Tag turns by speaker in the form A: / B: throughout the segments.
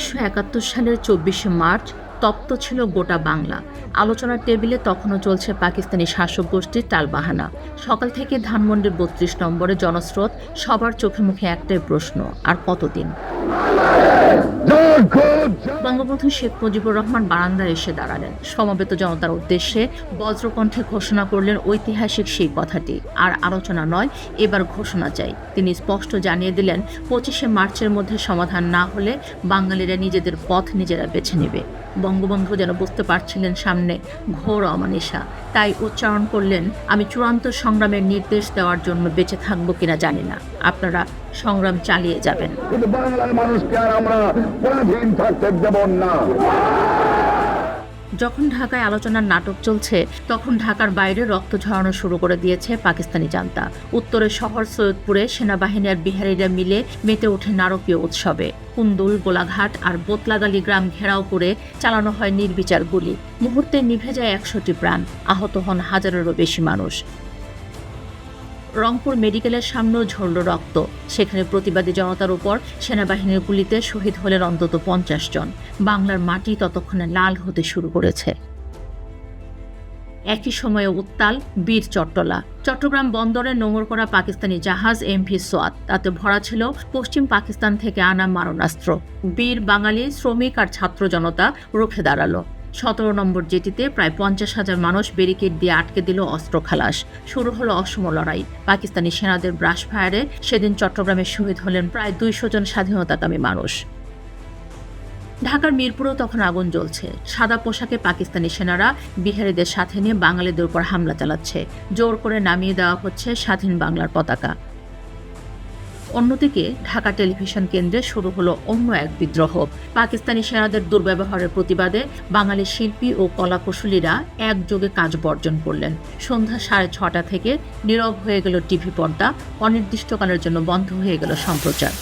A: ১৯৭১ সালের ২৪শে মার্চ তপ্ত ছিল গোটা বাংলা। আলোচনার টেবিলে তখনও চলছে পাকিস্তানি শাসক গোষ্ঠীর টালবাহানা। সকাল থেকে ধানমন্ডির ৩২ নম্বরে জনস্রোত, সবার চোখে মুখে একটাই প্রশ্ন, আর কতদিন? বঙ্গবন্ধু শেখ মুজিবুর রহমান বারান্দায় এসে দাঁড়ালেন। সমবেত জনতার উদ্দেশ্যে বজ্রকণ্ঠে ঘোষণা করলেন ঐতিহাসিক সেই কথাটি, আর আলোচনা নয়, এবার ঘোষণা চাই। তিনি স্পষ্ট জানিয়ে দিলেন, ২৫শে মার্চের মধ্যে সমাধান না হলে বাঙালিরা নিজেদের পথ নিজেরা বেছে নেবে। বঙ্গবন্ধু যেন বুঝতে পারছিলেন সামনে ঘোর অমানিশা, তাই উচ্চারণ করলেন, আমি চূড়ান্ত সংগ্রামের নির্দেশ দেওয়ার জন্য বেঁচে থাকবো কিনা জানি না, আপনারা সংগ্রাম চালিয়ে যাবেন।
B: কিন্তু বাংলার মানুষকে আর আমরা পরাধীন থাকতে দেব না।
A: যখন ঢাকায় আলোচনার নাটক চলছে, তখন ঢাকার বাইরে রক্ত ঝরানো শুরু করে দিয়েছে পাকিস্তানি জান্তা। উত্তরের শহর সৈয়দপুরে সেনাবাহিনী আর বিহারিরা মিলে মেতে ওঠে নারকীয় উৎসবে। কুন্দুল, গোলাঘাট আর বোতলাগালি গ্রাম ঘেরাও করে চালানো হয় নির্বিচার গুলি। মুহূর্তে নিভে যায় ১০০টি প্রাণ, আহত হন হাজারেরও বেশি মানুষ। রংপুর মেডিকেলের সামনেও ঝরল রক্ত। সেখানে প্রতিবাদী জনতার উপর সেনাবাহিনীর গুলিতে শহীদ হলেন অন্তত ৫০ জন। বাংলার মাটি ততক্ষণে লাল হতে শুরু করেছে। একই সময়ে উত্তাল বীর চট্টলা। চট্টগ্রাম বন্দরে নোঙর করা পাকিস্তানি জাহাজ এমভি সোয়াত, তাতে ভরা ছিল পশ্চিম পাকিস্তান থেকে আনা মারণাস্ত্র। বীর বাঙালি শ্রমিক আর ছাত্র জনতা রুখে দাঁড়ালো। ১৭ নম্বর জেটিতে প্রায় ৫০,০০০ মানুষ ব্যারিকেড দিয়ে আটকে দিল অস্ত্র খালাস। শুরু হলো অসম লড়াই। পাকিস্তানি সেনাদের ব্রাশ ফায়ারে সেদিন চট্টগ্রামে শহীদ হলেন প্রায় ২০০ জন স্বাধীনতাকামী মানুষ। ঢাকার মিরপুরেও তখন আগুন জ্বলছে। সাদা পোশাকে পাকিস্তানি সেনারা বিহারিদের সাথে নিয়ে বাঙালিদের উপর হামলা চালাচ্ছে। জোর করে নামিয়ে দেওয়া হচ্ছে স্বাধীন বাংলার পতাকা। অন্যদিকে ঢাকা টেলিভিশন কেন্দ্রে শুরু হলো অন্য এক বিদ্রোহ। পাকিস্তানি সেনাদের দুর্ব্যবহারের প্রতিবাদে বাঙালি শিল্পী ও কলাকুশলীরা একযোগে কাজ বর্জন করলেন। সন্ধ্যা ৬:৩০ থেকে নীরব হয়ে গেল টিভি পর্দা, অনির্দিষ্টকালের জন্য বন্ধ হয়ে গেল সম্প্রচার।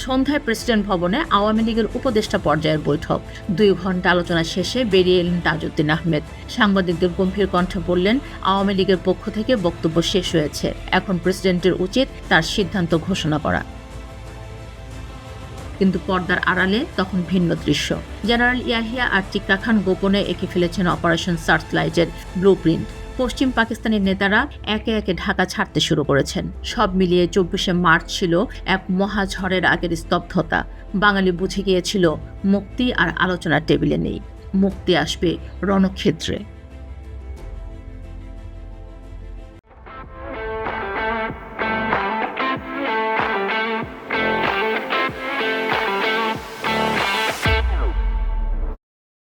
A: সন্ধ্যায় প্রেসিডেন্ট ভবনে আওয়ামী লীগের উপদেষ্টা পর্যায়ের বৈঠক। ২ ঘণ্টা আলোচনা শেষে বেরিয়ে এলেন তাজউদ্দিন আহমেদ। সাংবাদিকদের গম্ভীর কণ্ঠে বললেন, আওয়ামী লীগের পক্ষ থেকে বক্তব্য শেষ হয়েছে, এখন প্রেসিডেন্টের উচিত তার সিদ্ধান্ত ঘোষণা করা। কিন্তু পর্দার আড়ালে তখন ভিন্ন দৃশ্য। জেনারেল ইয়াহিয়া আর টিক্কা খান গোপনে এঁকে ফেলেছেন অপারেশন সার্চলাইটের ব্লুপ্রিন্ট। পশ্চিম পাকিস্তানের নেতারা একে একে ঢাকা ছাড়তে শুরু করেছেন। সব মিলিয়ে ২৪শে মার্চ ছিল এক মহাঝড়ের আগের স্তব্ধতা। বাঙালি বুঝে গিয়েছিল মুক্তি আর আলোচনার টেবিলে নেই, মুক্তি আসবে রণক্ষেত্রে।